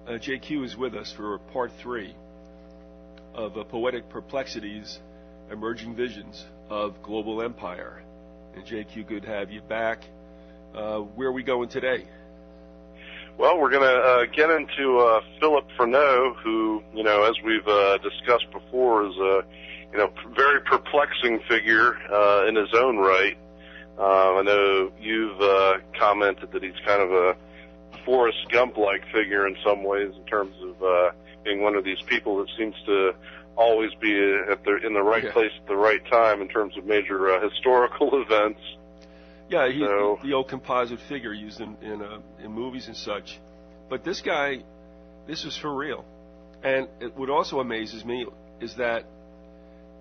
JQ is with us for part 3 of Poetic Perplexities, Emerging Visions of Global Empire. And JQ, good to have you back. Where are we going today? Well, we're going to get into Philip Freneau, who, as we've discussed before, is a very perplexing figure in his own right. I know you've commented that he's kind of a Forrest Gump-like figure in some ways, in terms of being one of these people that seems to always be in the right place at the right time in terms of major historical events. Yeah, he's the old composite figure used in movies and such. But this guy, this was for real. And what also amazes me is that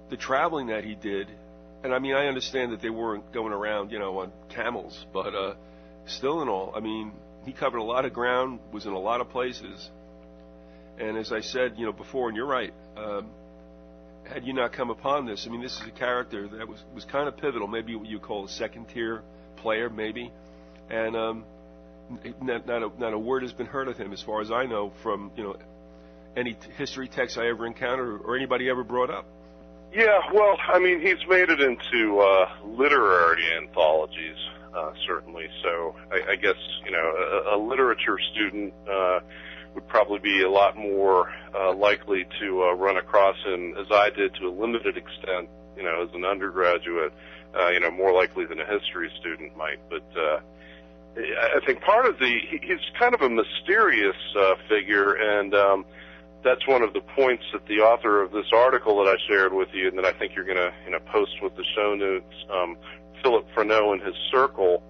the traveling that he did, and I mean, I understand that they weren't going around, on camels, but still and all, I mean, he covered a lot of ground, was in a lot of places. And as I said, before, and you're right, had you not come upon this, I mean, this is a character that was kind of pivotal, maybe what you call a second-tier player, maybe. And not a word has been heard of him, as far as I know, from, any history text I ever encountered or anybody ever brought up. Yeah, well, I mean, he's made it into literary anthologies, certainly. So I guess, a literature student would probably be a lot more likely to run across him, as I did to a limited extent, as an undergraduate, more likely than a history student might. But I think part of he's kind of a mysterious figure, and that's one of the points that the author of this article that I shared with you, and that I think you're going to post with the show notes, Philip Freneau and his circle,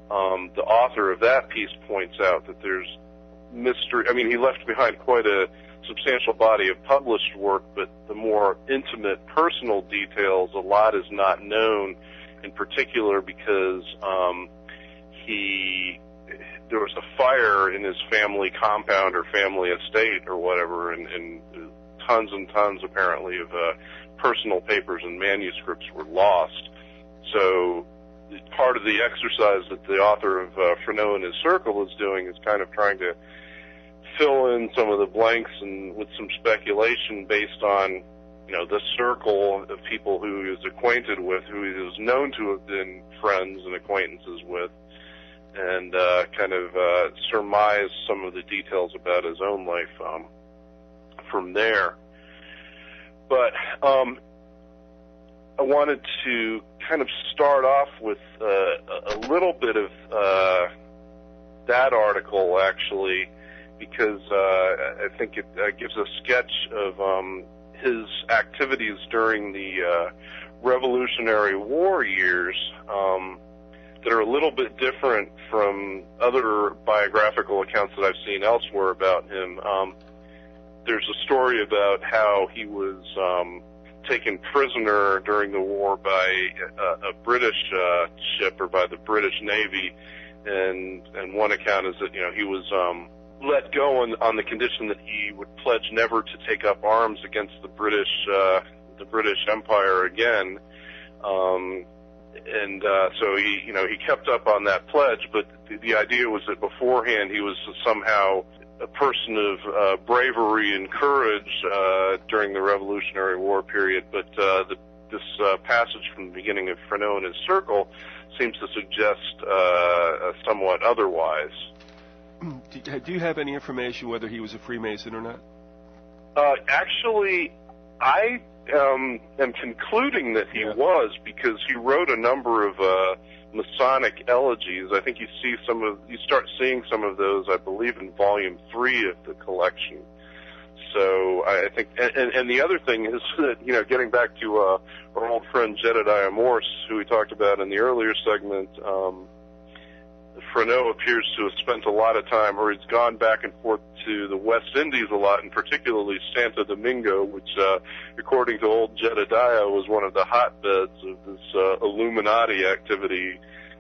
the author of that piece points out that there's mystery. I mean, he left behind quite a substantial body of published work, but the more intimate personal details, a lot is not known, in particular because there was a fire in his family compound or family estate or whatever, and tons and tons, apparently, of personal papers and manuscripts were lost. So part of the exercise that the author of Freneau and his circle is doing is kind of trying to fill in some of the blanks and with some speculation based on, the circle of people who he was acquainted with, who he was known to have been friends and acquaintances with, and kind of surmise some of the details about his own life from there. But I wanted to kind of start off with a little bit of that article, actually, because I think it gives a sketch of his activities during the Revolutionary War years that are a little bit different from other biographical accounts that I've seen elsewhere about him. There's a story about how he was taken prisoner during the war by a British ship, or by the British Navy, and one account is that he was let go on the condition that he would pledge never to take up arms against the British Empire again. So he kept up on that pledge, but the idea was that beforehand he was somehow a person of bravery and courage during the Revolutionary War period. But this passage from the beginning of Freneau and his circle seems to suggest somewhat otherwise. Do you have any information whether he was a Freemason or not? Actually, I am concluding that he was, because he wrote a number of Masonic elegies. I think you start seeing some of those, I believe, in volume 3 of the collection. So I think, and the other thing is that, getting back to our old friend Jedediah Morse, who we talked about in the earlier segment, Freneau appears to have spent a lot of time, or he's gone back and forth to the West Indies a lot, and particularly Santo Domingo, which, according to old Jedediah, was one of the hotbeds of this Illuminati activity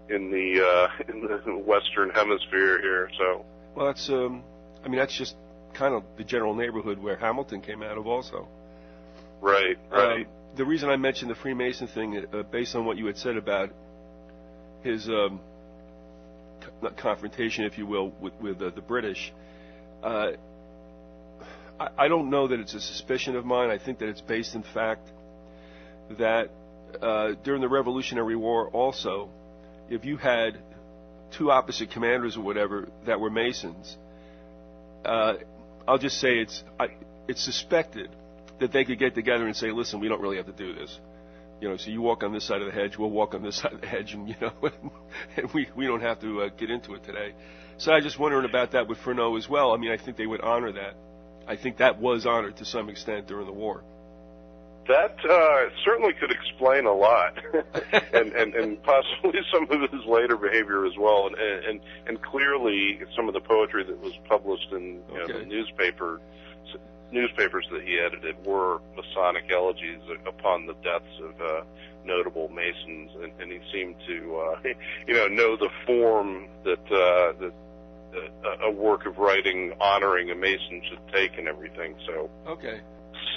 in the Western Hemisphere here. So, well, that's just kind of the general neighborhood where Hamilton came out of, also. Right. The reason I mentioned the Freemason thing, based on what you had said about his confrontation, if you will, with the British, I don't know that it's a suspicion of mine. I think that it's based in fact that during the Revolutionary War also, if you had two opposite commanders or whatever that were Masons, I'll just say it's suspected that they could get together and say, listen, we don't really have to do this. You know, so you walk on this side of the hedge, we'll walk on this side of the hedge, and, you know, and we don't have to get into it today. So I just wondering about that with Freneau as well. I mean, I think they would honor that. I think that was honored to some extent during the war. That certainly could explain a lot, and possibly some of his later behavior as well, and clearly some of the poetry that was published in the newspapers that he edited were Masonic elegies upon the deaths of notable Masons, and he seemed to know the form that a work of writing honoring a Mason should take and everything. So okay.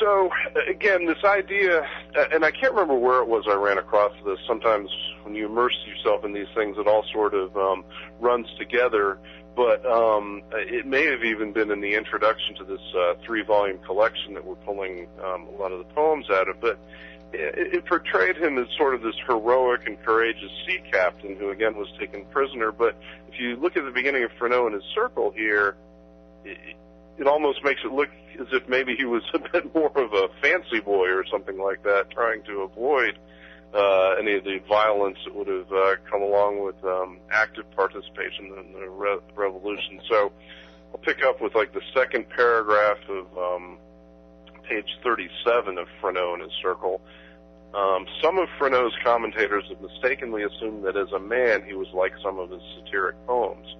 So, again, this idea, and I can't remember where it was I ran across this. Sometimes when you immerse yourself in these things, it all sort of runs together. But it may have even been in the introduction to this 3-volume collection that we're pulling a lot of the poems out of. But it portrayed him as sort of this heroic and courageous sea captain who, again, was taken prisoner. But if you look at the beginning of Freneau and his circle here, it almost makes it look as if maybe he was a bit more of a fancy boy or something like that, trying to avoid any of the violence that would have come along with active participation in the revolution. So I'll pick up with like the second paragraph of page 37 of Freneau and his circle. Some of Freneau's commentators have mistakenly assumed that as a man he was like some of his satiric poems,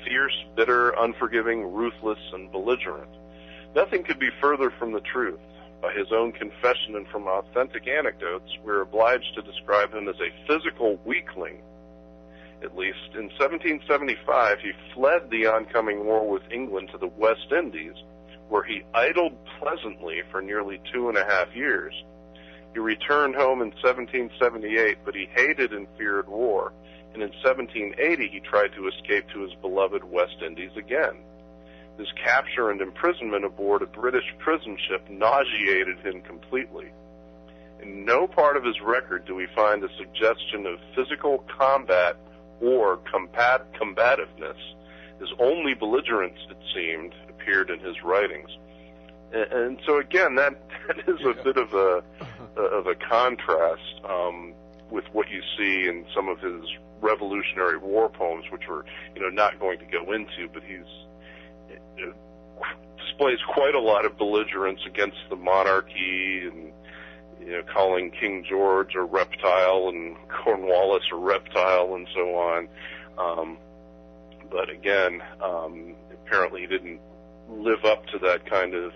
fierce, bitter, unforgiving, ruthless, and belligerent. Nothing could be further from the truth. By his own confession and from authentic anecdotes, we're obliged to describe him as a physical weakling. At least in 1775, he fled the oncoming war with England to the West Indies, where he idled pleasantly for nearly 2.5 years. He returned home in 1778, but he hated and feared war, and in 1780 he tried to escape to his beloved West Indies again. His capture and imprisonment aboard a British prison ship nauseated him completely. In no part of his record do we find a suggestion of physical combat or combativeness. His only belligerence, it seemed, appeared in his writings. And so again, that is a bit of a contrast with what you see in some of his Revolutionary War poems, which we're not going to go into, but he's displays quite a lot of belligerence against the monarchy and calling King George a reptile and Cornwallis a reptile and so on. But again, apparently he didn't live up to that kind of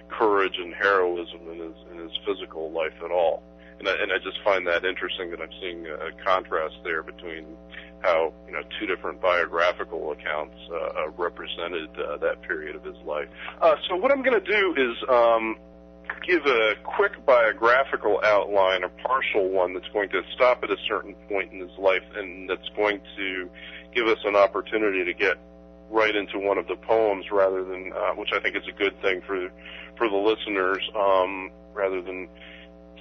courage and heroism in his physical life at all. And I just find that interesting that I'm seeing a contrast there between how two different biographical accounts represented that period of his life. So what I'm going to do is give a quick biographical outline, a partial one that's going to stop at a certain point in his life, and that's going to give us an opportunity to get right into one of the poems, rather than which I think is a good thing for the listeners, rather than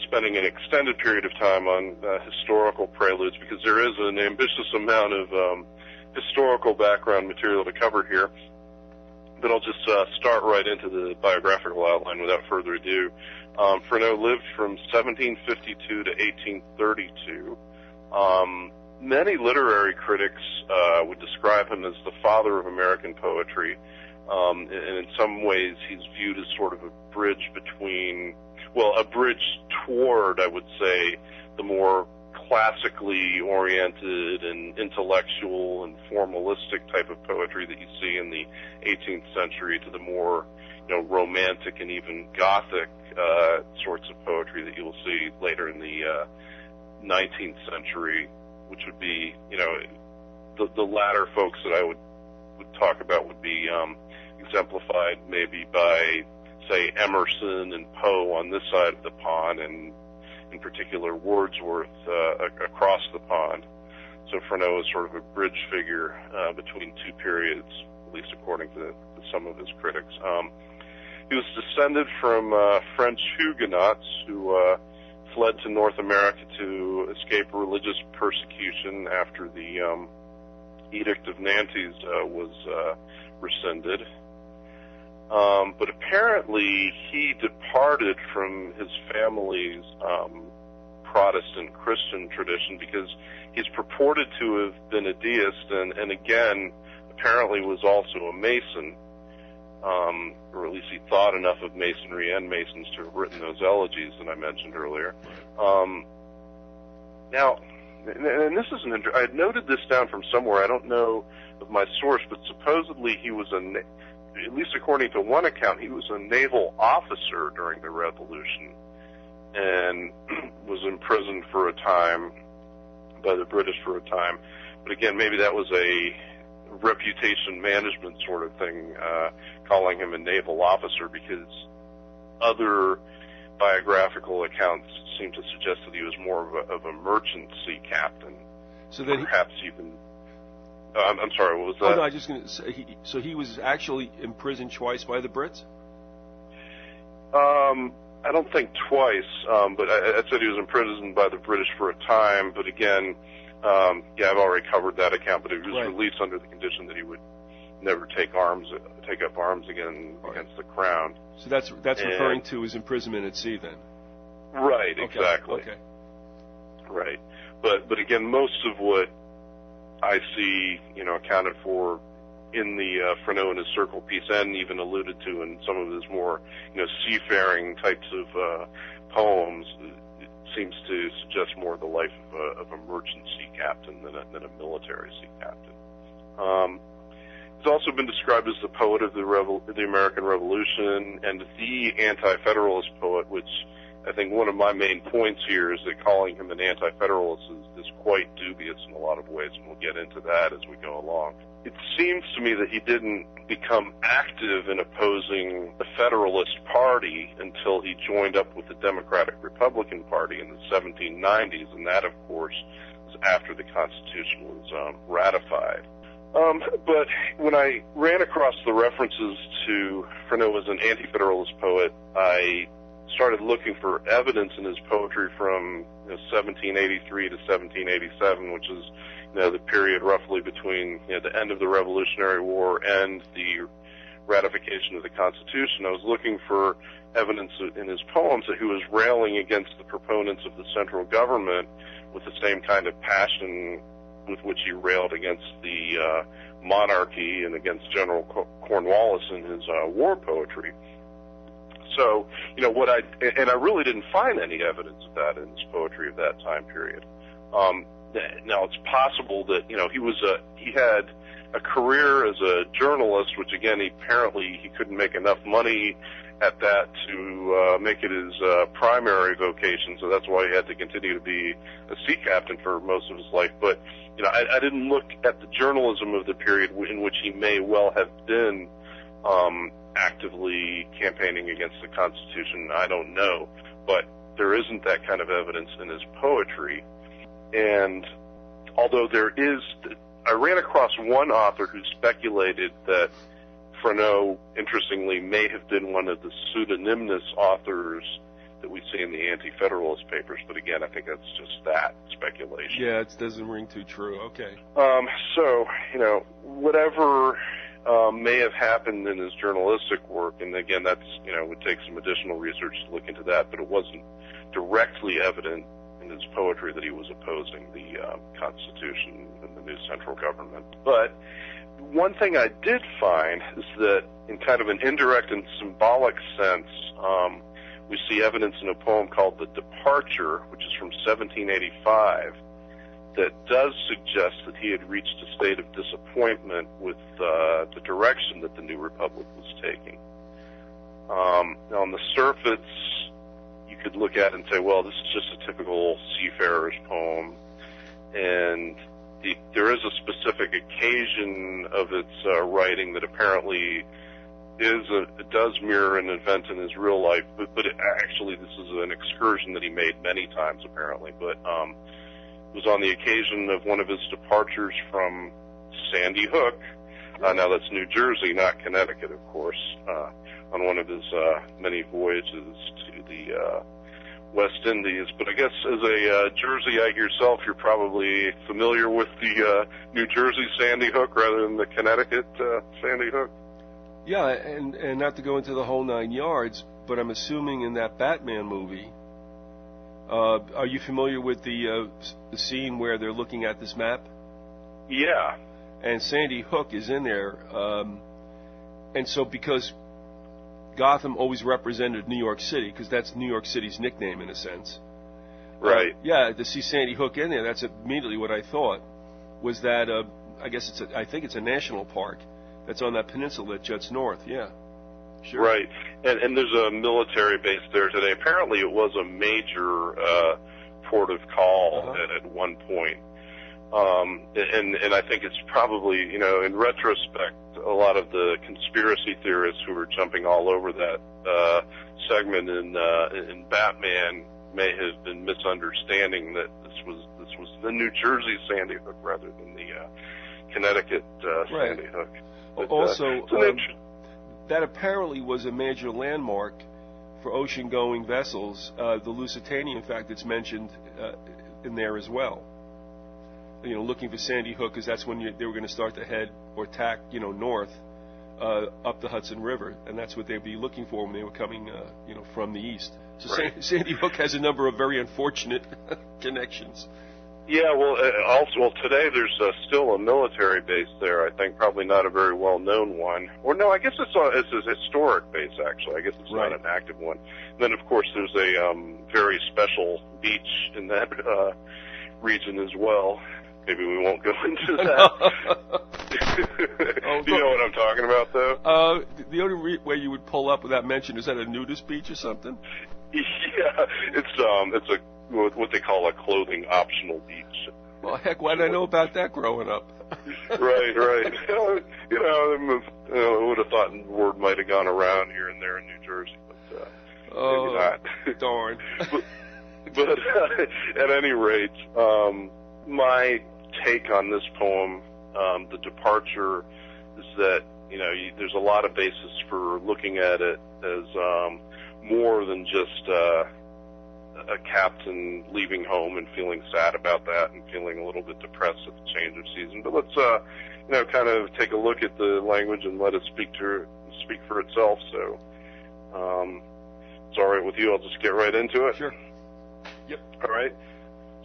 spending an extended period of time on historical preludes, because there is an ambitious amount of historical background material to cover here. But I'll just start right into the biographical outline without further ado. Freneau lived from 1752 to 1832. Many literary critics would describe him as the father of American poetry, and in some ways he's viewed as sort of a bridge between, a bridge toward, I would say, the more classically oriented and intellectual and formalistic type of poetry that you see in the 18th century to the more, romantic and even Gothic sorts of poetry that you'll see later in the 19th century, which would be, the latter folks that I would talk about would be exemplified maybe by, say, Emerson and Poe on this side of the pond, and in particular Wordsworth across the pond. So Freneau is sort of a bridge figure between two periods, at least according to some of his critics. He was descended from French Huguenots who fled to North America to escape religious persecution after the Edict of Nantes was rescinded. But apparently he departed from his family's Protestant Christian tradition because he's purported to have been a deist and again, apparently was also a Mason. Or at least he thought enough of Masonry and Masons to have written those elegies that I mentioned earlier. Now, and this is I had noted this down from somewhere, I don't know of my source, but supposedly he was at least according to one account, he was a naval officer during the Revolution and was imprisoned for a time by the British for a time. But again, maybe that was a reputation management sort of thing, calling him a naval officer, because other biographical accounts seem to suggest that he was more of a merchant sea captain. So then perhaps even... I'm sorry, what was that? Oh, no, I was just going to say, so he was actually imprisoned twice by the Brits? I don't think twice, but I said he was imprisoned by the British for a time, but again, I've already covered that account, but he was released under the condition that he would never take up arms again against the crown. So that's referring to his imprisonment at sea then? Right, exactly. Okay. Right. But again, most of what I see, accounted for in the Freneau and his Circle piece, and even alluded to in some of his more, seafaring types of poems, it seems to suggest more the life of a merchant sea captain than a military sea captain. He's also been described as the poet of the American Revolution and the Anti-Federalist poet, which I think one of my main points here is that calling him an Anti-Federalist is quite dubious in a lot of ways, and we'll get into that as we go along. It seems to me that he didn't become active in opposing the Federalist Party until he joined up with the Democratic Republican Party in the 1790s, and that, of course, was after the Constitution was ratified. But when I ran across the references to Freneau as an Anti-Federalist poet, I started looking for evidence in his poetry from 1783 to 1787, which is the period roughly between the end of the Revolutionary War and the ratification of the Constitution. I was looking for evidence in his poems that he was railing against the proponents of the central government with the same kind of passion with which he railed against the monarchy and against General Cornwallis in his war poetry. So, I really didn't find any evidence of that in his poetry of that time period. Now it's possible that, he had a career as a journalist, which again, he couldn't make enough money at that to make it his primary vocation, so that's why he had to continue to be a sea captain for most of his life. But, I didn't look at the journalism of the period in which he may well have been actively campaigning against the Constitution. I don't know, but there isn't that kind of evidence in his poetry. And although I ran across one author who speculated that Freneau, interestingly, may have been one of the pseudonymous authors that we see in the Anti-Federalist Papers, but again, I think that's just that speculation. Yeah, it doesn't ring too true. Okay. So, whatever may have happened in his journalistic work, and again, that's, would take some additional research to look into that, but it wasn't directly evident in his poetry that he was opposing the Constitution and the new central government. But one thing I did find is that in kind of an indirect and symbolic sense, we see evidence in a poem called The Departure, which is from 1785, that does suggest that he had reached a state of disappointment with the direction that the new republic was taking. Now, on the surface, you could look at it and say, well, this is just a typical seafarer's poem, and there is a specific occasion of its writing that apparently it does mirror an event in his real life, but actually this is an excursion that he made many times apparently, but it was on the occasion of one of his departures from Sandy Hook. Now that's New Jersey, not Connecticut, of course, on one of his many voyages to the West Indies. But I guess as a Jerseyite yourself, you're probably familiar with the New Jersey Sandy Hook rather than the Connecticut Sandy Hook. Yeah, and not to go into the whole 9 yards, but I'm assuming in that Batman movie, are you familiar with the scene where they're looking at this map? Yeah. And Sandy Hook is in there, and so because Gotham always represented New York City, because that's New York City's nickname in a sense. Right. Yeah, to see Sandy Hook in there, that's immediately what I thought, was that, I think it's a national park that's on that peninsula that juts north, yeah. Sure. Right, and there's a military base there today. Apparently it was a major port of call at one point. And I think it's probably, in retrospect, a lot of the conspiracy theorists who were jumping all over that segment in Batman may have been misunderstanding that this was the New Jersey Sandy Hook rather than the Connecticut Sandy Hook. But, also, that apparently was a major landmark for ocean-going vessels. The Lusitania, in fact, it's mentioned in there as well. Looking for Sandy Hook, because that's when they were going to start to head or tack, north up the Hudson River, and that's what they'd be looking for when they were coming, from the east. So right. Sandy Hook has a number of very unfortunate connections. Yeah, well, also today there's still a military base there. I think probably not a very well-known one. Or no, I guess it's a historic base actually. I guess it's not an active one. And then of course there's a very special beach in that region as well. Maybe we won't go into that. Do you know what I'm talking about, though? The only way you would pull up with that mention is that a nudist beach or something. Yeah, it's what they call a clothing optional beach. Well, heck, why did I know about that growing up? Right. I would have thought the word might have gone around here and there in New Jersey, but maybe not. Darn. But at any rate, my take on this poem, The Departure, is that, there's a lot of basis for looking at it as more than just a captain leaving home and feeling sad about that and feeling a little bit depressed at the change of season. But let's, kind of take a look at the language and let it speak for itself. So, it's all right with you. I'll just get right into it. Sure. Yep. All right.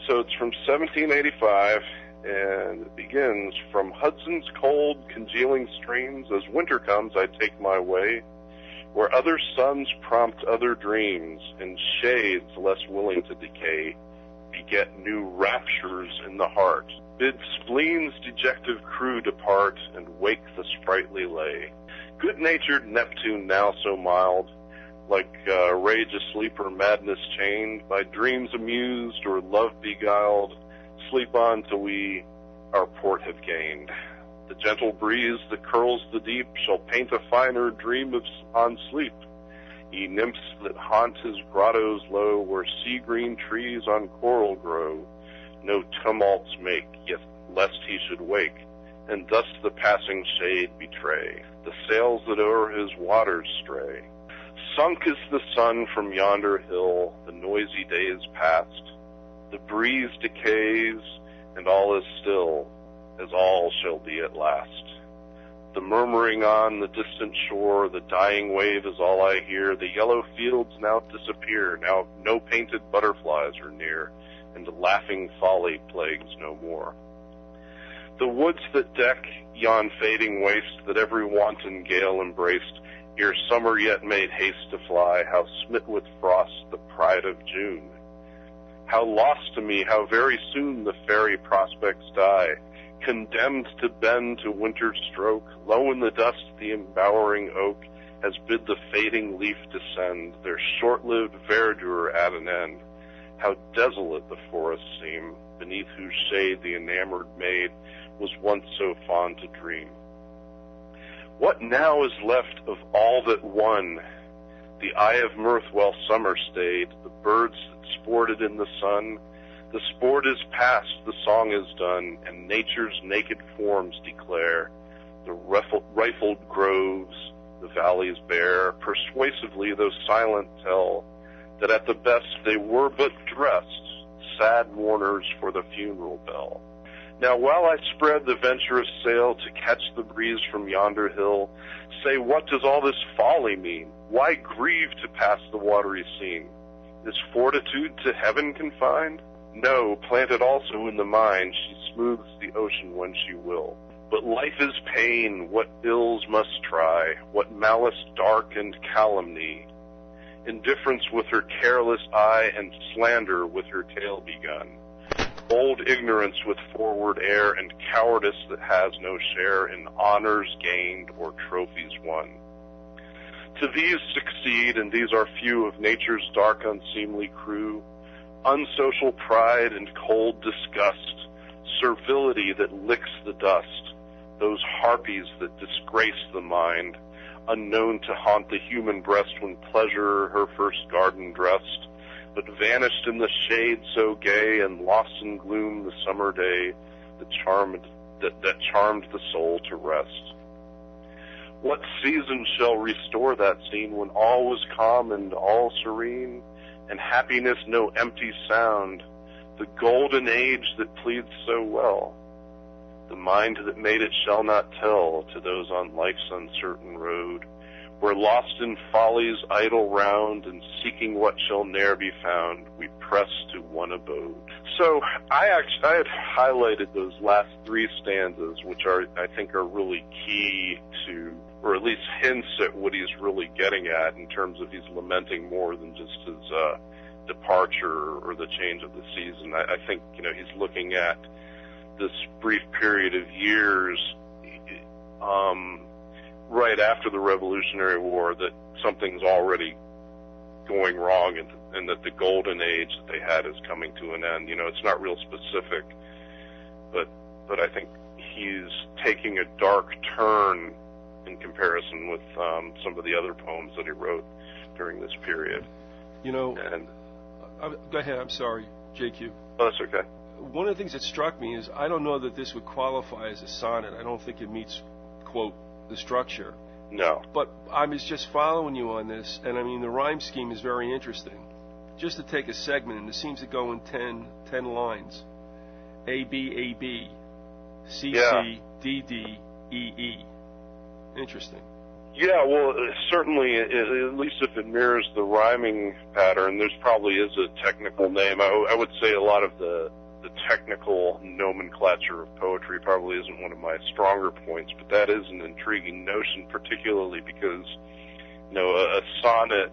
So it's from 1785, and it begins, from Hudson's cold, congealing streams, as winter comes, I take my way, where other suns prompt other dreams, and shades less willing to decay, beget new raptures in the heart, bid spleen's dejective crew depart, and wake the sprightly lay. Good-natured Neptune, now so mild, like rage asleep or madness chained, by dreams amused or love beguiled, sleep on till we our port have gained. The gentle breeze that curls the deep shall paint a finer dream on sleep. Ye nymphs that haunt his grottos low, where sea-green trees on coral grow, no tumults make, yet lest he should wake, and thus the passing shade betray, the sails that o'er his waters stray. Sunk is the sun from yonder hill, the noisy day is past, the breeze decays, and all is still, as all shall be at last. The murmuring on the distant shore, the dying wave is all I hear, the yellow fields now disappear, now no painted butterflies are near, and laughing folly plagues no more. The woods that deck yon fading waste, that every wanton gale embraced, ere summer yet made haste to fly, how smit with frost the pride of June. How lost to me, how very soon the fairy prospects die, condemned to bend to winter's stroke, low in the dust the embowering oak has bid the fading leaf descend, their short-lived verdure at an end. How desolate the forests seem, beneath whose shade the enamored maid was once so fond to dream. What now is left of all that won? The eye of mirth while summer stayed, the birds that sported in the sun. The sport is past, the song is done, and nature's naked forms declare the rifled groves, the valleys bare, persuasively though silent tell, that at the best they were but dressed, sad mourners for the funeral bell. Now while I spread the venturous sail to catch the breeze from yonder hill, say, what does all this folly mean? Why grieve to pass the watery scene? Is fortitude to heaven confined? No, planted also in the mind, she smooths the ocean when she will. But life is pain, what ills must try, what malice dark and calumny. Indifference with her careless eye, and slander with her tale begun. Bold ignorance with forward air, and cowardice that has no share in honors gained or trophies won. To these succeed, and these are few of nature's dark unseemly crew, unsocial pride and cold disgust, servility that licks the dust, those harpies that disgrace the mind, unknown to haunt the human breast when pleasure her first garden dressed, but vanished in the shade so gay and lost in gloom the summer day that charmed the soul to rest. What season shall restore that scene when all was calm and all serene, and happiness no empty sound, the golden age that pleads so well? The mind that made it shall not tell to those on life's uncertain road, where lost in folly's idle round and seeking what shall ne'er be found, we press to one abode. So I had highlighted those last three stanzas, which I think are really key to, or at least hints at what he's really getting at in terms of he's lamenting more than just his departure or the change of the season. I think, he's looking at this brief period of years right after the Revolutionary War, that something's already going wrong and that the golden age that they had is coming to an end. It's not real specific, but I think he's taking a dark turn in comparison with some of the other poems that he wrote during this period. Go ahead, I'm sorry, JQ. Oh, that's okay. One of the things that struck me is I don't know that this would qualify as a sonnet. I don't think it meets, quote, the structure. No. But I was just following you on this, and the rhyme scheme is very interesting. Just to take a segment, and it seems to go in 10 lines. A, B, A, B, C, C, D, D, E, E. Interesting. Yeah, well, certainly, at least if it mirrors the rhyming pattern, there's probably is a technical name. I would say a lot of the technical nomenclature of poetry probably isn't one of my stronger points, but that is an intriguing notion, particularly because, a sonnet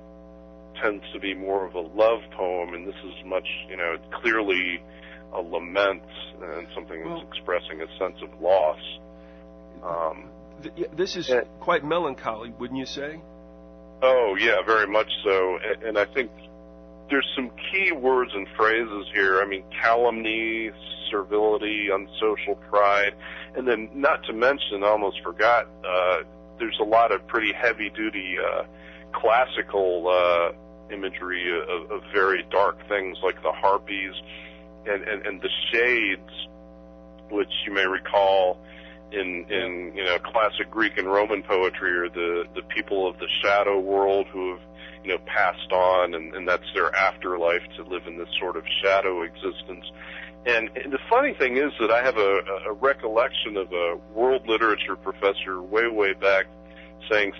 tends to be more of a love poem, and this is much, clearly a lament and something that's expressing a sense of loss. This is quite melancholy, wouldn't you say? Oh, yeah, very much so. And I think there's some key words and phrases here. Calumny, servility, unsocial pride, and then not to mention, I almost forgot, there's a lot of pretty heavy-duty classical imagery of very dark things like the harpies and the shades, which you may recall in classic Greek and Roman poetry are the people of the shadow world who have passed on, and that's their afterlife, to live in this sort of shadow existence. And the funny thing is that I have a recollection of a world literature professor way back saying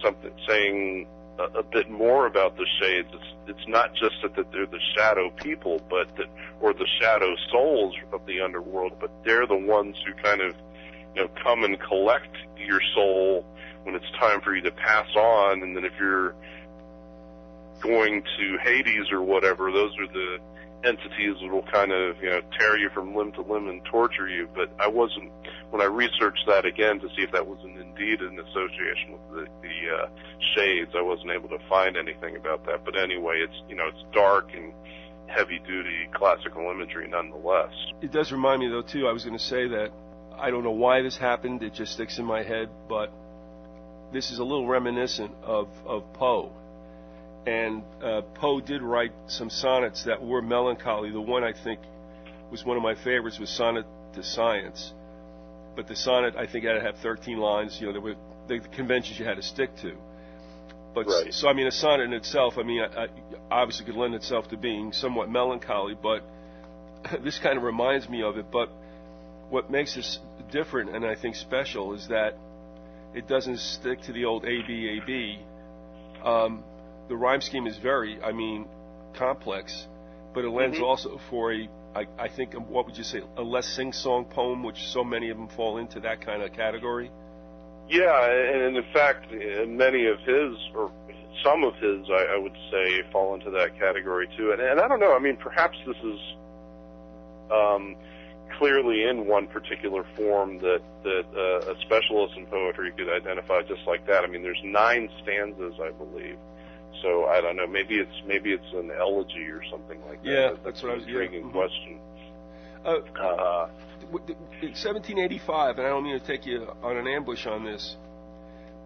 a bit more about the shades. It's not just that they're the shadow people, or the shadow souls of the underworld, but they're the ones who kind of come and collect your soul when it's time for you to pass on, and then if you're going to Hades or whatever, those are the entities that will kind of, tear you from limb to limb and torture you. But when I researched that again to see if that was indeed an association with the shades, I wasn't able to find anything about that. But anyway, it's dark and heavy-duty classical imagery nonetheless. It does remind me, though, too, I was going to say that I don't know why this happened, it just sticks in my head, but this is a little reminiscent of Poe. And Poe did write some sonnets that were melancholy. The one I think was one of my favorites was Sonnet to Science. But the sonnet, I think, had to have 13 lines. There were the conventions you had to stick to. But right. so, I mean, a sonnet in itself, I mean, obviously could lend itself to being somewhat melancholy, but this kind of reminds me of it. But what makes this different and I think special is that it doesn't stick to the old A-B. The rhyme scheme is very, I mean, complex, but it lends also for I think, what would you say, a less sing-song poem, which so many of them fall into that kind of category? Yeah, and in fact, many of his, or some of his, I would say, fall into that category too. And I don't know, I mean, perhaps this is clearly in one particular form that a specialist in poetry could identify just like that. I mean, there's 9 stanzas, I believe. So I don't know. Maybe it's an elegy or something like that. Yeah, that's what I was. Intriguing question. In 1785, and I don't mean to take you on an ambush on this,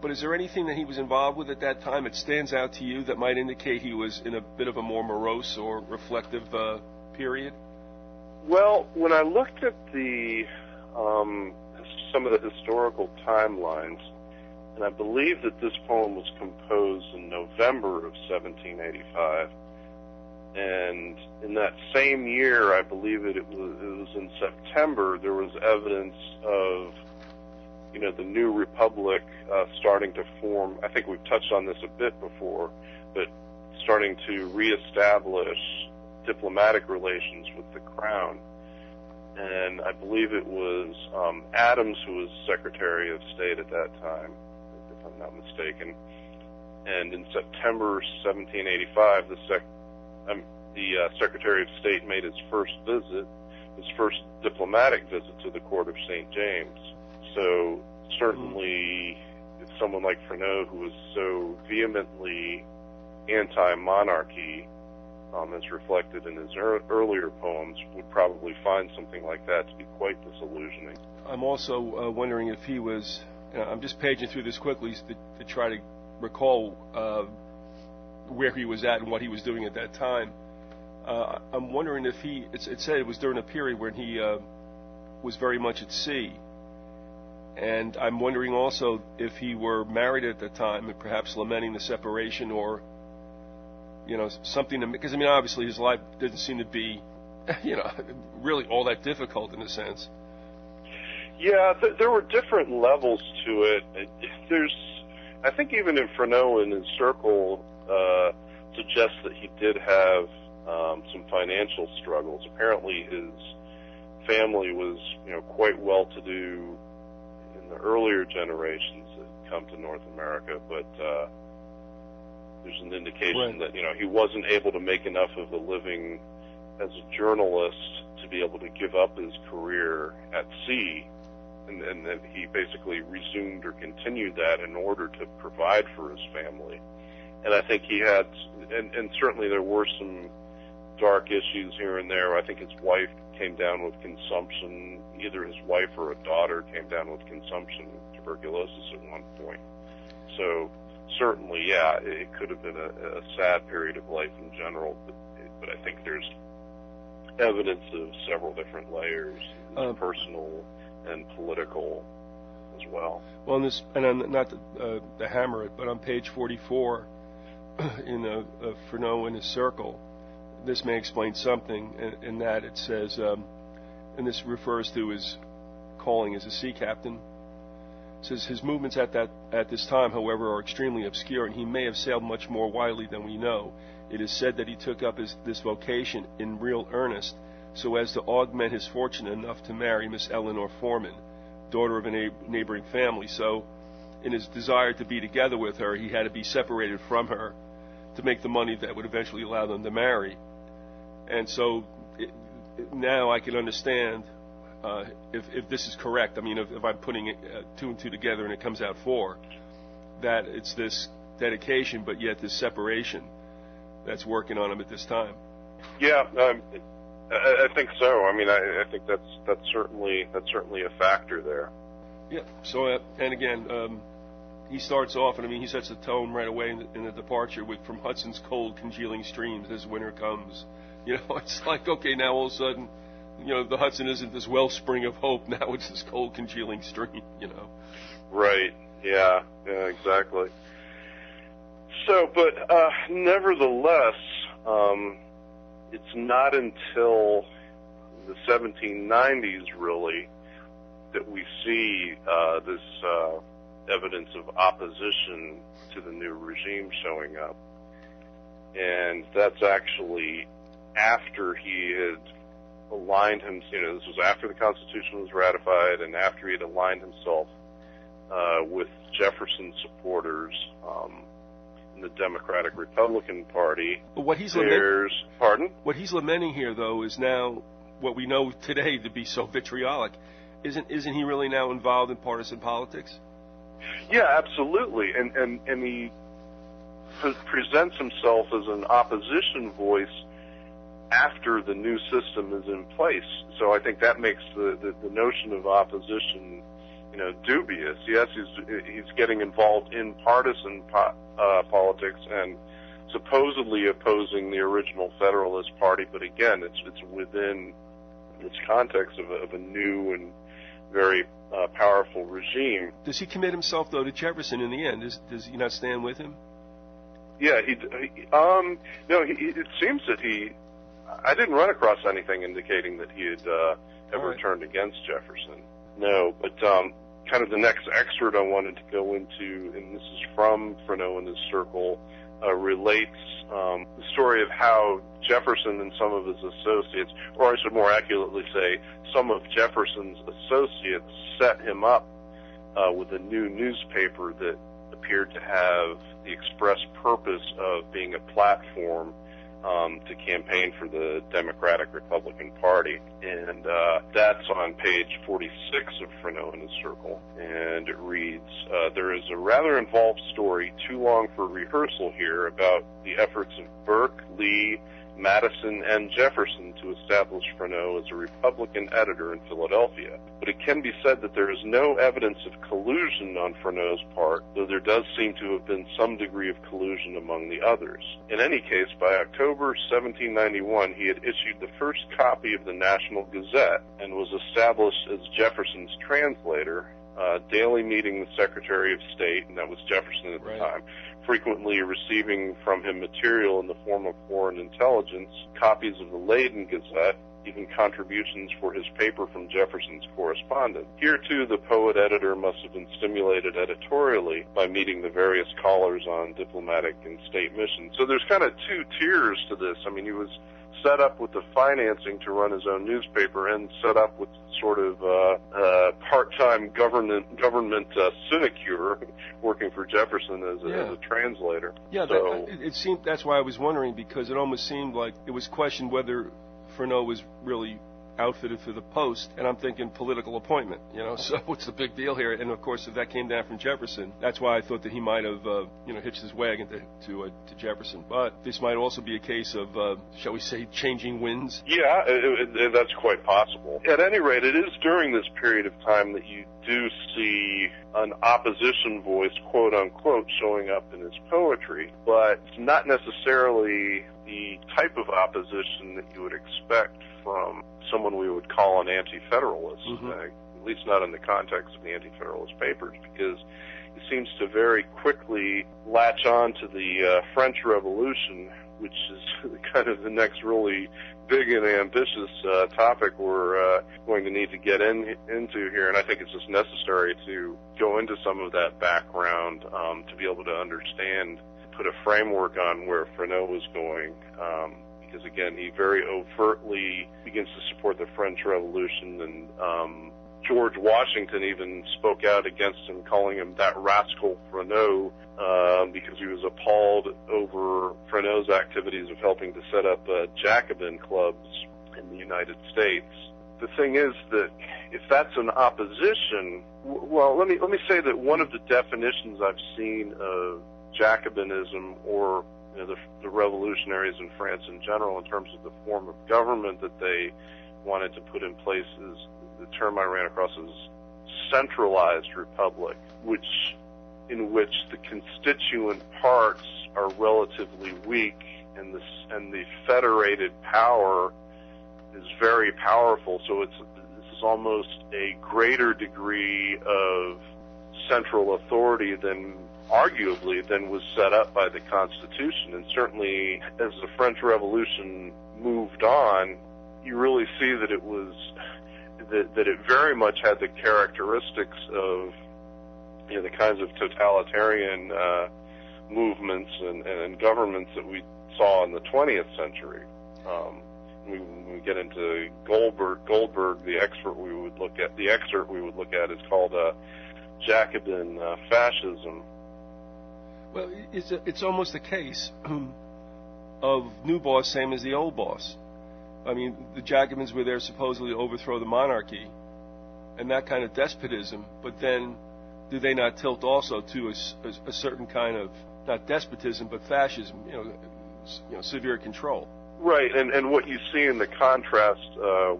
but is there anything that he was involved with at that time that stands out to you that might indicate he was in a bit of a more morose or reflective period? Well, when I looked at some of the historical timelines, and I believe that this poem was composed in November of 1785, and in that same year, I believe it was in September, there was evidence of, the new republic starting to form. I think we've touched on this a bit before, but starting to reestablish diplomatic relations with the crown. And I believe it was Adams who was Secretary of State at that time, if I'm not mistaken. And in September 1785, the Secretary of State made his first diplomatic visit to the court of St. James. So certainly, someone like Freneau, who was so vehemently anti-monarchy, as reflected in his earlier poems, would probably find something like that to be quite disillusioning. I'm also wondering if he was, I'm just paging through this quickly to try to recall where he was at and what he was doing at that time. I'm wondering if it said it was during a period when he was very much at sea. And I'm wondering also if he were married at the time and perhaps lamenting the separation or, something because, I mean, obviously his life didn't seem to be, really all that difficult in a sense. Yeah, there were different levels to it. I think even in Freneau in his circle suggests that he did have some financial struggles. Apparently his family was, quite well-to-do in the earlier generations that had come to North America, but there's an indication that, he wasn't able to make enough of a living as a journalist to be able to give up his career at sea, and then he basically resumed or continued that in order to provide for his family. And I think he had, and certainly there were some dark issues here and there. I think his wife came down with consumption. Either his wife or a daughter came down with consumption, tuberculosis at one point. So certainly, yeah, it could have been a sad period of life in general, but I think there's evidence of several different layers, personal and political as well. Well, and not to hammer it, but on page 44 in Freneau in his circle, this may explain something in that it says, and this refers to his calling as a sea captain. It says his movements at this time, however, are extremely obscure, and he may have sailed much more widely than we know. It is said that he took up this vocation in real earnest, so as to augment his fortune enough to marry Miss Eleanor Foreman, daughter of a neighboring family. So, in his desire to be together with her, he had to be separated from her to make the money that would eventually allow them to marry. And so now I can understand if this is correct. I mean, if I'm putting 2 and 2 together and it comes out 4, that it's this dedication, but yet this separation that's working on him at this time. Yeah, I think so. I mean, I think that's certainly a factor there. Yeah. So and again, he starts off, and I mean, he sets the tone right away in the departure from Hudson's cold, congealing streams as winter comes. It's like, okay, now all of a sudden, the Hudson isn't this wellspring of hope. Now it's this cold, congealing stream. Right. Yeah. Exactly. So, but nevertheless, it's not until the 1790s, really, that we see this evidence of opposition to the new regime showing up. And that's actually after he had aligned himself, this was after the Constitution was ratified and after he had aligned himself with Jefferson supporters in the Democratic Republican Party. But what he's What he's lamenting here, though, is now what we know today to be so vitriolic. Isn't he really now involved in partisan politics? Yeah, absolutely. And he presents himself as an opposition voice after the new system is in place. So I think that makes the notion of opposition, dubious. Yes, he's getting involved in partisan politics and supposedly opposing the original Federalist Party, but again, it's within this context of a new and very powerful regime. Does he commit himself, though, to Jefferson in the end? Does he not stand with him? Yeah, no, it seems that I didn't run across anything indicating that he had ever turned against Jefferson. No, but kind of the next excerpt I wanted to go into, and this is from Freneau and his circle, relates the story of how Jefferson and some of his associates, or I should more accurately say, some of Jefferson's associates set him up with a new newspaper that appeared to have the express purpose of being a platform to campaign for the Democratic Republican Party. And that's on page 46 of Freneau and his circle. And it reads, there is a rather involved story, too long for rehearsal here, about the efforts of Burke, Lee, Madison, and Jefferson to establish Freneau as a Republican editor in Philadelphia. But it can be said that there is no evidence of collusion on Freneau's part, though there does seem to have been some degree of collusion among the others. In any case, by October 1791, he had issued the first copy of the National Gazette and was established as Jefferson's translator, daily meeting the Secretary of State, and that was Jefferson at the time, frequently receiving from him material in the form of foreign intelligence, copies of the Leyden Gazette, even contributions for his paper from Jefferson's correspondent. Here, too, the poet-editor must have been stimulated editorially by meeting the various callers on diplomatic and state missions. So there's kind of two tiers to this. I mean, he was set up with the financing to run his own newspaper and set up with sort of part-time government sinecure working for Jefferson as a translator. Yeah, so, it seemed that's why I was wondering, because it almost seemed like it was questioned whether Freneau was really outfitted for the post, and I'm thinking political appointment, so what's the big deal here? And of course, if that came down from Jefferson, that's why I thought that he might have, hitched his wagon to Jefferson. But this might also be a case of, shall we say, changing winds? Yeah, that's quite possible. At any rate, it is during this period of time that you do see an opposition voice, quote unquote, showing up in his poetry, but it's not necessarily the type of opposition that you would expect from someone we would call an anti-federalist, at least not in the context of the Anti-Federalist Papers, because he seems to very quickly latch on to the French Revolution, which is kind of the next really big and ambitious topic we're going to need to get into here, and I think it's just necessary to go into some of that background to be able to understand, put a framework on where Freneau was going, because again, he very overtly begins to support the French Revolution, and George Washington even spoke out against him, calling him that rascal Freneau, because he was appalled over Freneau's activities of helping to set up Jacobin clubs in the United States. The thing is that if that's an opposition, well, let me say that one of the definitions I've seen of Jacobinism, or the revolutionaries in France in general, in terms of the form of government that they wanted to put in place, is the term I ran across as centralized republic, in which the constituent parts are relatively weak, and the federated power is very powerful. So this is almost a greater degree of central authority than arguably then was set up by the Constitution. And certainly as the French Revolution moved on, you really see that it was that it very much had the characteristics of the kinds of totalitarian movements and governments that we saw in the 20th century. When we get into Goldberg, the excerpt we would look at is called Jacobin fascism. Well, it's almost a case of new boss same as the old boss. I mean, the Jacobins were there supposedly to overthrow the monarchy and that kind of despotism, but then do they not tilt also to a certain kind of, not despotism, but fascism, severe control? Right, and what you see in the contrast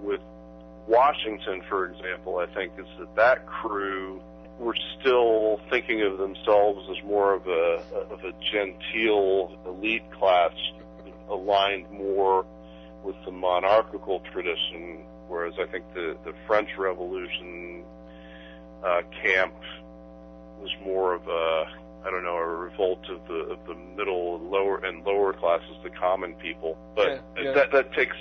with Washington, for example, I think, is that crew were still thinking of themselves as more of a genteel elite class, aligned more with the monarchical tradition, whereas I think the French Revolution camp was more of a revolt of the middle, lower classes, the common people. But that takes.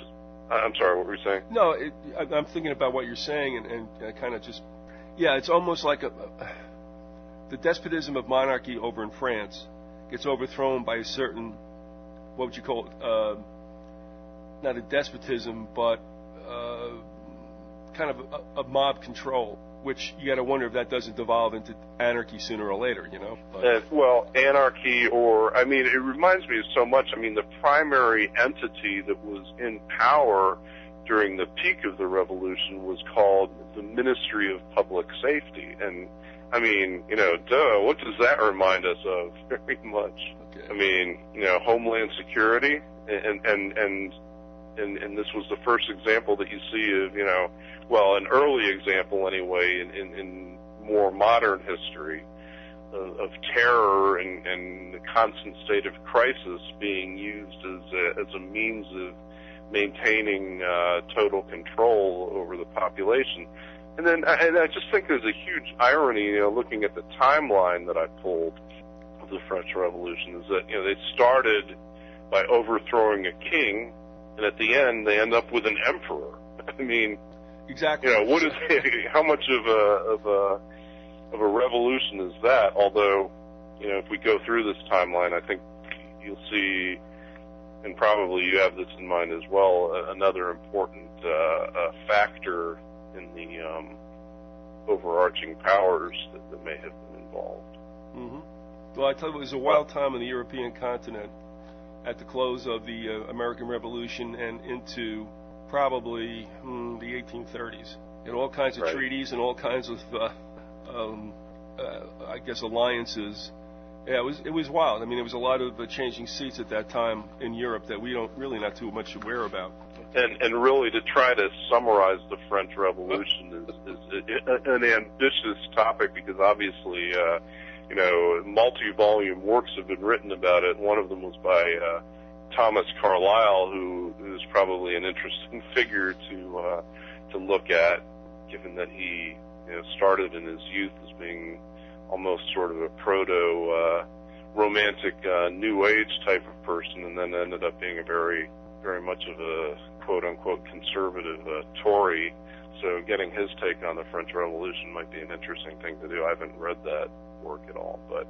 I'm sorry, what were you saying? No, I'm thinking about what you're saying, and kind of just, it's almost like the despotism of monarchy over in France gets overthrown by a certain, what would you call it? Not a despotism, but kind of a mob control, which you got to wonder if that doesn't devolve into anarchy sooner or later, Well, anarchy, it reminds me of so much. I mean, the primary entity that was in power during the peak of the revolution was called the Ministry of Public Safety. And, what does that remind us of very much? Okay. Homeland Security, and this was the first example that you see of, an early example anyway in more modern history of terror and the constant state of crisis being used as a means of maintaining total control over the population. And I just think there's a huge irony, looking at the timeline that I pulled of the French Revolution, is that, they started by overthrowing a king, and at the end they end up with an emperor. I mean, exactly. What is how much of a revolution is that? Although, if we go through this timeline, I think you'll see, and probably you have this in mind as well, another important factor in the overarching powers that may have been involved. Mm-hmm. Well, I tell you, it was a wild time on the European continent at the close of the American Revolution and into probably the 1830s. And all kinds of treaties and all kinds of, alliances. Yeah, it was wild. I mean, there was a lot of changing seats at that time in Europe that we don't really not too much aware about. And really, to try to summarize the French Revolution is an ambitious topic, because obviously, multi-volume works have been written about it. One of them was by Thomas Carlyle, who is probably an interesting figure to look at, given that he started in his youth as being almost sort of a proto-romantic New Age type of person, and then ended up being a very, very much of a quote-unquote conservative Tory. So getting his take on the French Revolution might be an interesting thing to do. I haven't read that work at all, but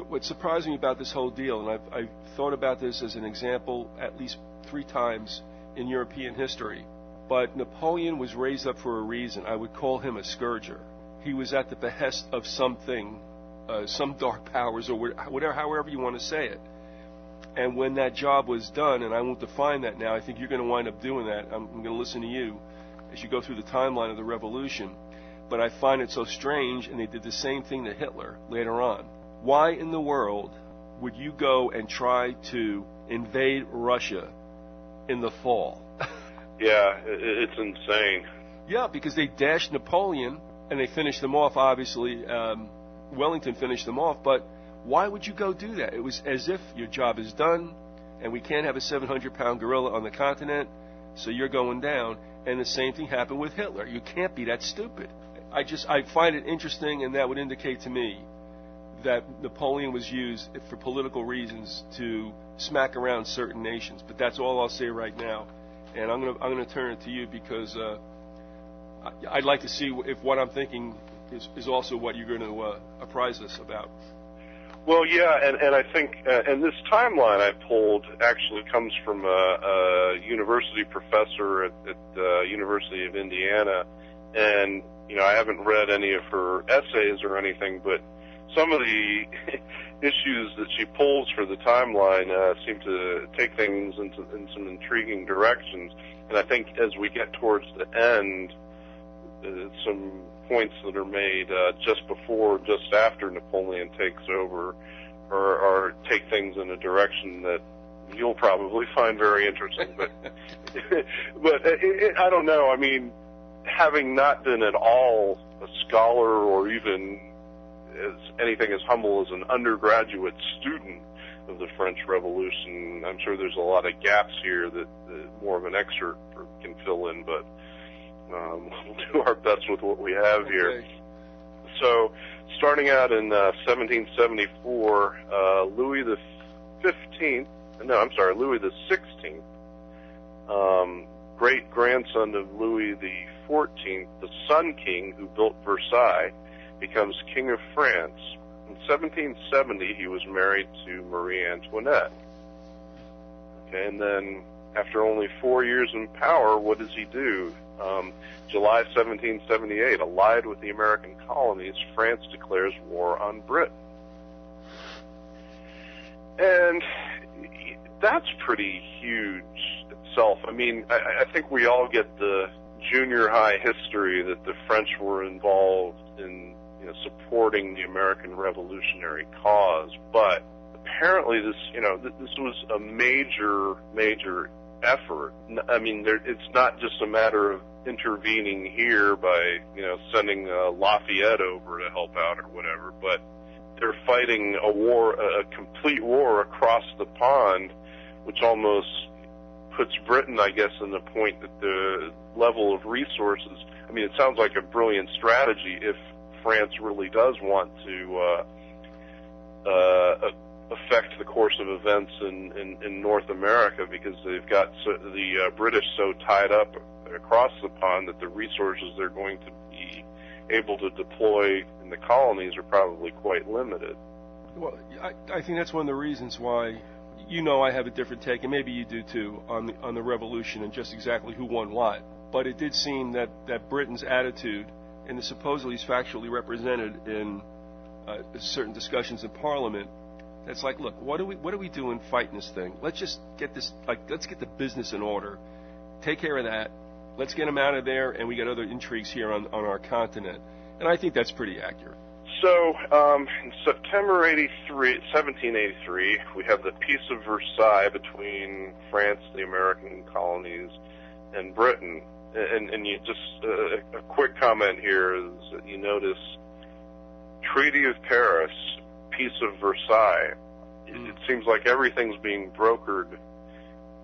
what's surprising about this whole deal, and I've thought about this as an example at least 3 times in European history, but Napoleon was raised up for a reason. I would call him a scourger. He was at the behest of something, some dark powers, or whatever, however you want to say it. And when that job was done, and I won't define that now, I think you're going to wind up doing that. I'm going to listen to you as you go through the timeline of the revolution. But I find it so strange, and they did the same thing to Hitler later on. Why in the world would you go and try to invade Russia in the fall? Yeah, it's insane. Yeah, because they dashed Napoleon, and they finished them off, obviously. Wellington finished them off, but why would you go do that? It was as if your job is done, and we can't have a 700-pound gorilla on the continent, so you're going down. And the same thing happened with Hitler. You can't be that stupid. I find it interesting, and that would indicate to me that Napoleon was used for political reasons to smack around certain nations. But that's all I'll say right now. And I'm going to turn it to you because I'd like to see if what I'm thinking is also what you're going to apprise us about. Well, yeah, and I think, and this timeline I pulled actually comes from a university professor at the University of Indiana, and, you know, I haven't read any of her essays or anything, but some of the issues that she pulls for the timeline seem to take things in some intriguing directions, and I think as we get towards the end, some points that are made just before, just after Napoleon takes over, or take things in a direction that you'll probably find very interesting. But I don't know. I mean, having not been at all a scholar or even anything as humble as an undergraduate student of the French Revolution, I'm sure there's a lot of gaps here that more of an excerpt can fill in, but we'll do our best with what we have here. So, starting out in 1774, Louis the XVI, great-grandson of Louis the XIV, the Sun King who built Versailles, becomes King of France. In 1770, he was married to Marie Antoinette. Okay, and then after only 4 years in power, what does he do? July 1778, allied with the American colonies, France declares war on Britain. And that's pretty huge itself. I mean, I think we all get the junior high history that the French were involved in, you know, supporting the American revolutionary cause, but apparently this was a major effort. I mean, it's not just a matter of intervening here by, you know, sending Lafayette over to help out or whatever, but they're fighting a war, a complete war across the pond, which almost puts Britain, I guess, in the point that the level of resources, I mean, it sounds like a brilliant strategy if France really does want to affect the course of events in North America, because they've got the British so tied up across the pond that the resources they're going to be able to deploy in the colonies are probably quite limited. Well, I think that's one of the reasons why, you know, I have a different take, and maybe you do too, on the revolution and just exactly who won what. But it did seem that Britain's attitude, and it supposedly is factually represented in certain discussions in Parliament, that's like, look, what are we doing fighting this thing? Let's just get this, let's get the business in order, take care of that, let's get them out of there, and we got other intrigues here on our continent. And I think that's pretty accurate. So, in September 1783, we have the Peace of Versailles between France, the American colonies, and Britain. And you just, a quick comment here is that you notice Treaty of Paris, Peace of Versailles. It seems like everything's being brokered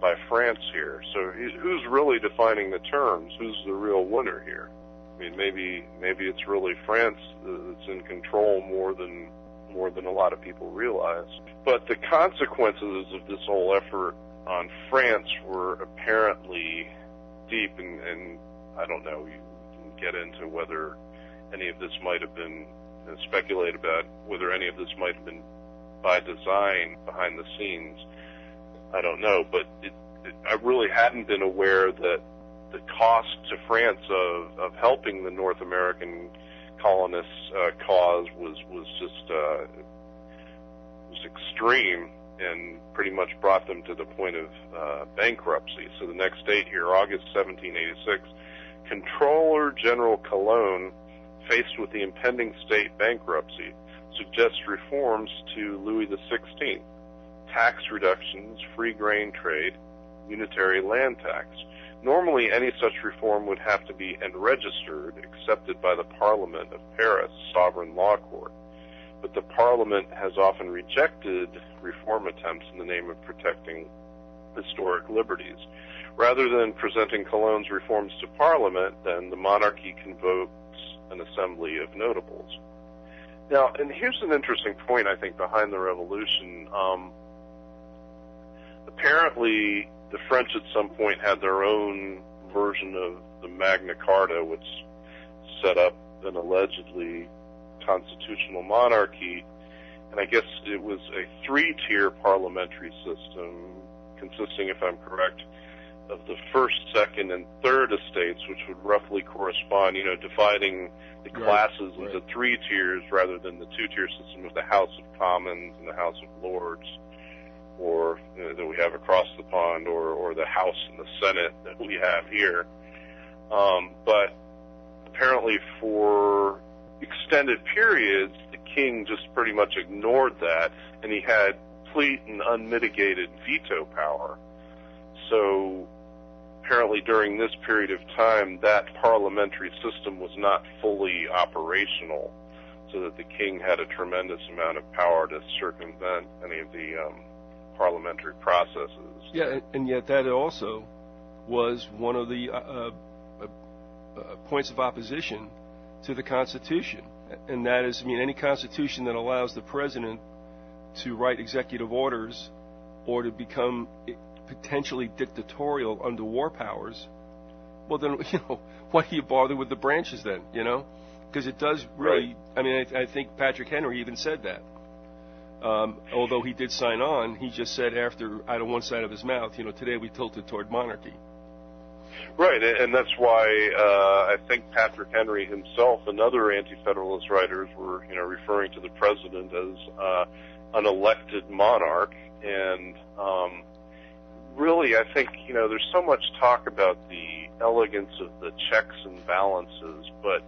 by France here. So who's really defining the terms? Who's the real winner here? I mean, maybe it's really France that's in control more than a lot of people realize. But the consequences of this whole effort on France were apparently deep, and I don't know, you can get into whether any of this might have been speculate about whether any of this might have been by design behind the scenes. I don't know, but I really hadn't been aware that the cost to France of helping the North American colonists' cause was extreme, and pretty much brought them to the point of bankruptcy. So the next date here, August 1786, Comptroller General Cologne, faced with the impending state bankruptcy, suggests reforms to Louis XVI: tax reductions, free grain trade, unitary land tax. Normally, any such reform would have to be enregistered, accepted by the Parliament of Paris, sovereign law court. But the Parliament has often rejected reform attempts in the name of protecting historic liberties. Rather than presenting Cologne's reforms to Parliament, then the monarchy convokes an assembly of notables. Now, and here's an interesting point, I think, behind the revolution. Apparently, the French at some point had their own version of the Magna Carta, which set up an allegedly constitutional monarchy, and I guess it was a three-tier parliamentary system consisting, if I'm correct, of the first, second, and third estates, which would roughly correspond, dividing the classes into three tiers rather than the two-tier system of the House of Commons and the House of Lords, or that we have across the pond, or the House and the Senate that we have here. But apparently for extended periods, the king just pretty much ignored that, and he had complete and unmitigated veto power. So apparently during this period of time, that parliamentary system was not fully operational, so that the king had a tremendous amount of power to circumvent any of the parliamentary processes. Yeah, and yet that also was one of the points of opposition to the Constitution, and that is, any Constitution that allows the president to write executive orders or to become potentially dictatorial under war powers, well then, why do you bother with the branches then, Because it does really, I think Patrick Henry even said that. Although he did sign on, he just said out of one side of his mouth, today we tilted toward monarchy. Right, and that's why I think Patrick Henry himself and other anti-federalist writers were, referring to the president as an elected monarch. And really, I think, there's so much talk about the elegance of the checks and balances, but,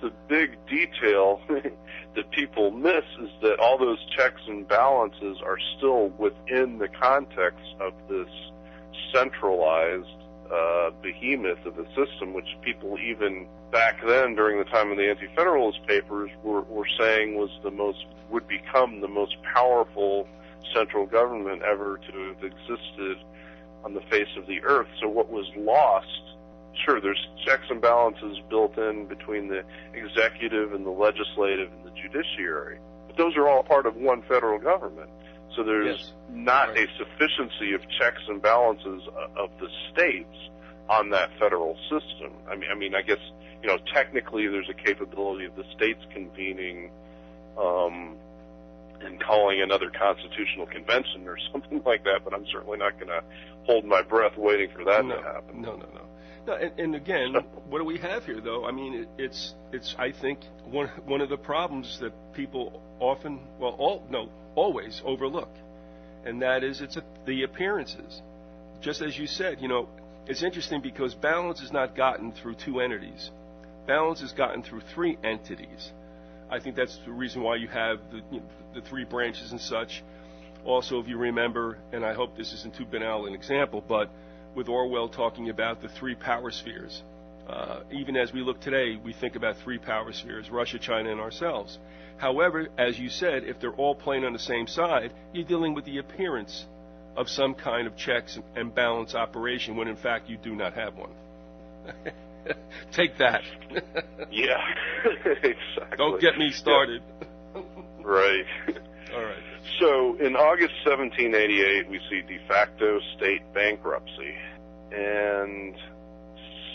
the big detail that people miss is that all those checks and balances are still within the context of this centralized behemoth of the system, which people even back then, during the time of the Anti-Federalist Papers, were saying would become the most powerful central government ever to have existed on the face of the earth. So what was lost, sure, there's checks and balances built in between the executive and the legislative and the judiciary, but those are all part of one federal government. So there's not a sufficiency of checks and balances of the states on that federal system. I guess, technically there's a capability of the states convening and calling another constitutional convention or something like that, but I'm certainly not going to hold my breath waiting for that to happen. No, and again, what do we have here, though? It's I think, one of the problems that people often, always overlook, and that is the appearances. Just as you said, it's interesting because balance is not gotten through two entities. Balance is gotten through three entities. I think that's the reason why you have the three branches and such. Also, if you remember, and I hope this isn't too banal an example, but with Orwell talking about the three power spheres. Even as we look today, we think about three power spheres, Russia, China, and ourselves. However, as you said, if they're all playing on the same side, you're dealing with the appearance of some kind of checks and balance operation when in fact you do not have one. Take that. Yeah, exactly. Don't get me started. Yeah. Right. All right. So in August 1788, we see de facto state bankruptcy. And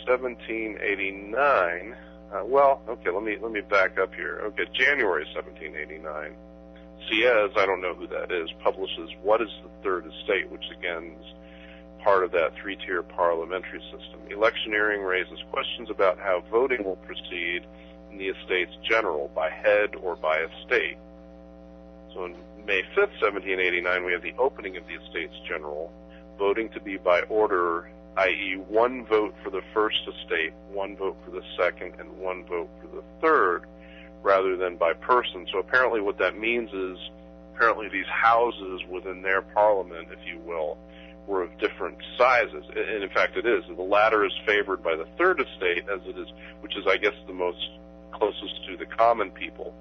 1789, let me back up here. Okay, January 1789, Sieyès, I don't know who that is, publishes What is the Third Estate, which again is part of that three-tier parliamentary system. Electioneering raises questions about how voting will proceed in the Estates General, by head or by estate. So on May 5th, 1789, we have the opening of the Estates General, voting to be by order, i.e. one vote for the first estate, one vote for the second, and one vote for the third, rather than by person. So apparently what that means is, apparently these houses within their parliament, if you will, were of different sizes. And in fact it is. The latter is favored by the third estate, as it is, which is, I guess, the most closest to the common people.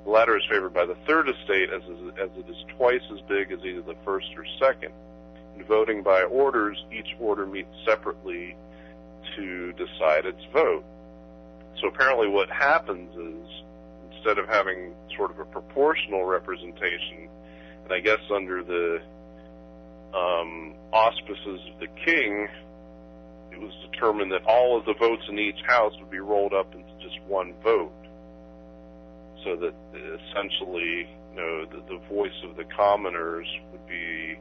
The latter is favored by the third estate, as it is twice as big as either the first or second. In voting by orders, each order meets separately to decide its vote. So apparently what happens is instead of having sort of a proportional representation, and I guess under the auspices of the king, it was determined that all of the votes in each house would be rolled up into just one vote, so that essentially, the voice of the commoners would be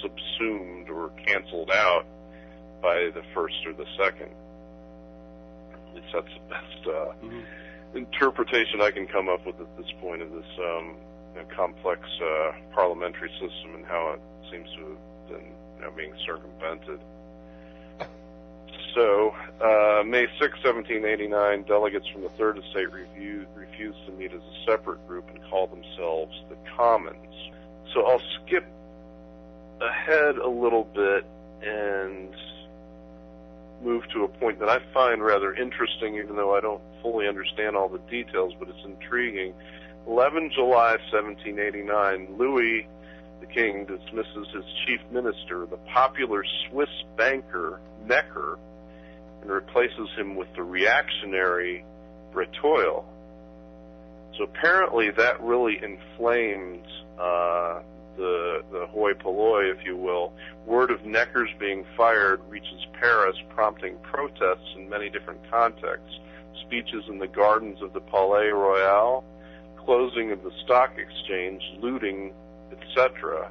subsumed or canceled out by the first or the second. At least that's the best interpretation I can come up with at this point of this complex parliamentary system and how it seems to have been being circumvented. So, May 6, 1789, delegates from the Third Estate refused to meet as a separate group and called themselves the Commons. So I'll skip ahead a little bit and move to a point that I find rather interesting, even though I don't fully understand all the details, but it's intriguing. 11 July 1789, Louis the King dismisses his chief minister, the popular Swiss banker Necker, and replaces him with the reactionary Breteuil. So apparently that really inflamed the hoi polloi, if you will. Word of Necker's being fired reaches Paris, prompting protests in many different contexts. Speeches in the gardens of the Palais Royal, closing of the stock exchange, looting, etc.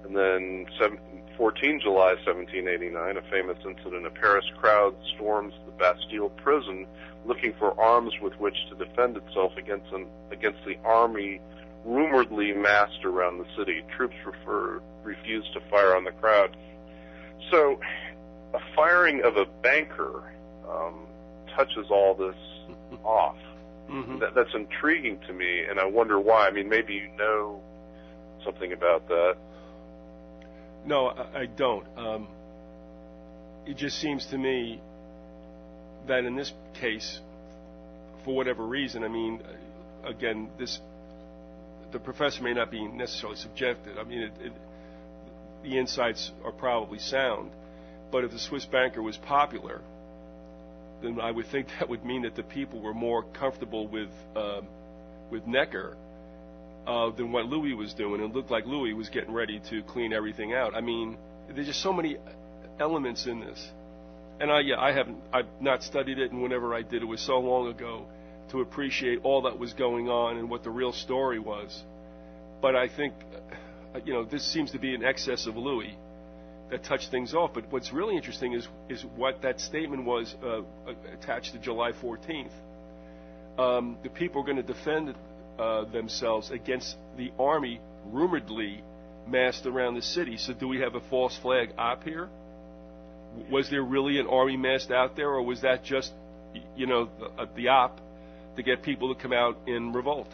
And then 14 July 1789, a famous incident, a Paris crowd storms the Bastille prison looking for arms with which to defend itself against the army rumoredly massed around the city. Troops refused to fire on the crowd. So a firing of a banker touches all this off. Mm-hmm. That's intriguing to me, and I wonder why. I mean, maybe you know something about that. No, I don't. It just seems to me that in this case, for whatever reason, I mean, again, the professor may not be necessarily subjective. I mean, the insights are probably sound, but if the Swiss banker was popular, then I would think that would mean that the people were more comfortable with Necker than what Louis was doing. It looked like Louis was getting ready to clean everything out. I mean, there's just so many elements in this. And I've not studied it, and whenever I did, it was so long ago to appreciate all that was going on and what the real story was. But I think, this seems to be an excess of Louis that touched things off. But what's really interesting is what that statement was attached to July 14th. The people are going to defend themselves against the army rumoredly massed around the city. So do we have a false flag op here? Was there really an army massed out there, or was that just, the op to get people to come out in revolt?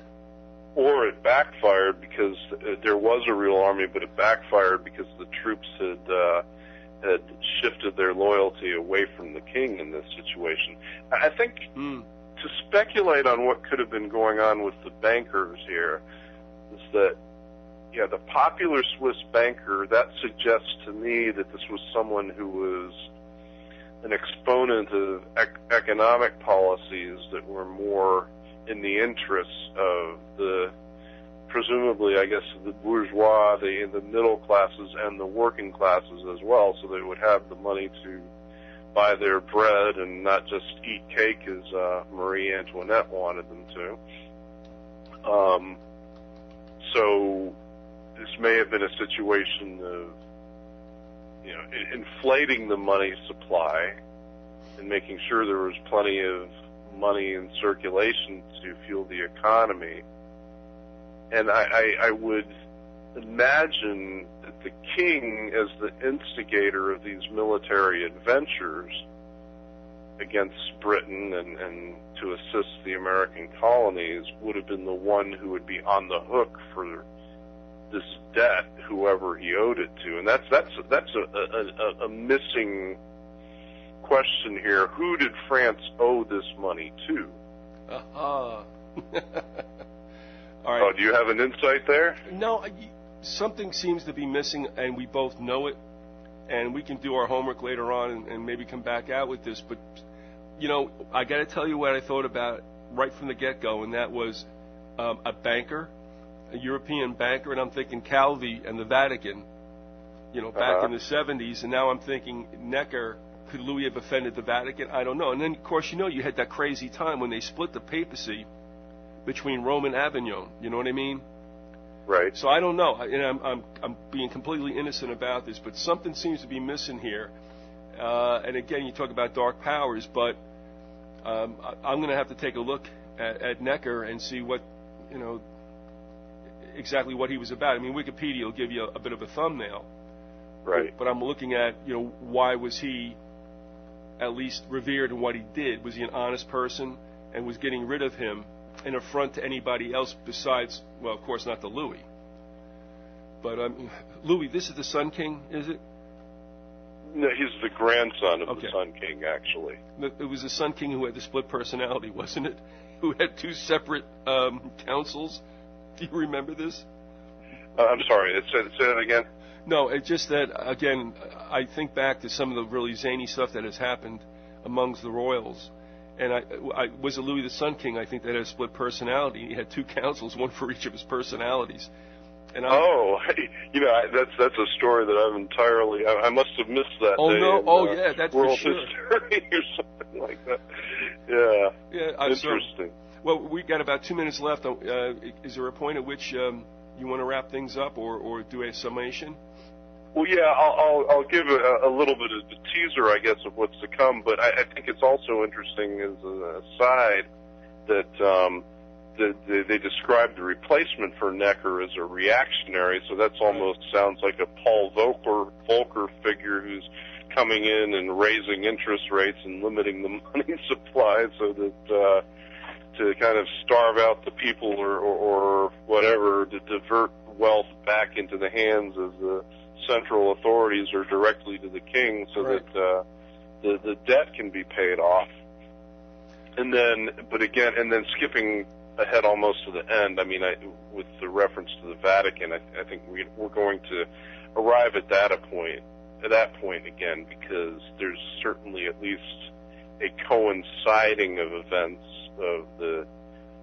Or it backfired because there was a real army, but it backfired because the troops had shifted their loyalty away from the king in this situation. I think to speculate on what could have been going on with the bankers here is that, the popular Swiss banker, that suggests to me that this was someone who was an exponent of economic policies that were more in the interests of presumably, I guess, the bourgeois, the middle classes, and the working classes as well, so they would have the money to buy their bread and not just eat cake as Marie Antoinette wanted them to. So this may have been a situation of, inflating the money supply and making sure there was plenty of money in circulation to fuel the economy. And I would imagine that the king, as the instigator of these military adventures against Britain and to assist the American colonies, would have been the one who would be on the hook for this debt, whoever he owed it to. And that's a missing question here. Who did France owe this money to? All right. Oh, do you have an insight there? No, something seems to be missing, and we both know it, and we can do our homework later on and maybe come back out with this. But, I got to tell you what I thought about right from the get-go, and that was a banker, a European banker, and I'm thinking Calvi and the Vatican, back in the 70s, and now I'm thinking Necker. Could Louis have offended the Vatican? I don't know. And then, of course, you had that crazy time when they split the papacy between Rome and Avignon. You know what I mean? Right. So I don't know. And I'm being completely innocent about this, but something seems to be missing here. And again, you talk about dark powers, but I'm going to have to take a look at Necker and see what, exactly what he was about. I mean, Wikipedia will give you a bit of a thumbnail. Right. But I'm looking at, why was he at least revered in what he did? Was he an honest person, and was getting rid of him an affront to anybody else besides, well, of course, not the Louis. But Louis, this is the Sun King, is it? No, he's the grandson of the Sun King, actually. It was the Sun King who had the split personality, wasn't it? Who had two separate councils. Do you remember this? I'm sorry, say that again? No, it's just that, again, I think back to some of the really zany stuff that has happened amongst the royals. And I was a Louis the Sun King, I think, that had a split personality. He had two councils, one for each of his personalities. And that's a story that I've entirely, I must have missed that day. No, yeah, that's world for sure. History or something like that. Yeah, interesting. Well, we got about 2 minutes left. Is there a point at which you want to wrap things up or do a summation? Well, yeah, I'll give a little bit of a teaser, I guess, of what's to come. But I think it's also interesting as an aside that they described the replacement for Necker as a reactionary. So that's almost sounds like a Paul Volcker figure who's coming in and raising interest rates and limiting the money supply so that to kind of starve out the people or whatever, to divert wealth back into the hands of the central authorities or directly to the king so that the debt can be paid off. And then skipping ahead almost to the end, I mean, with the reference to the Vatican, I think we're going to arrive at that point again, because there's certainly at least a coinciding of events of the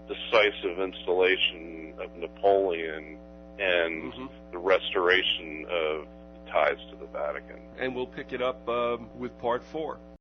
decisive installation of Napoleon and the restoration of ties to the Vatican. And we'll pick it up with part 4.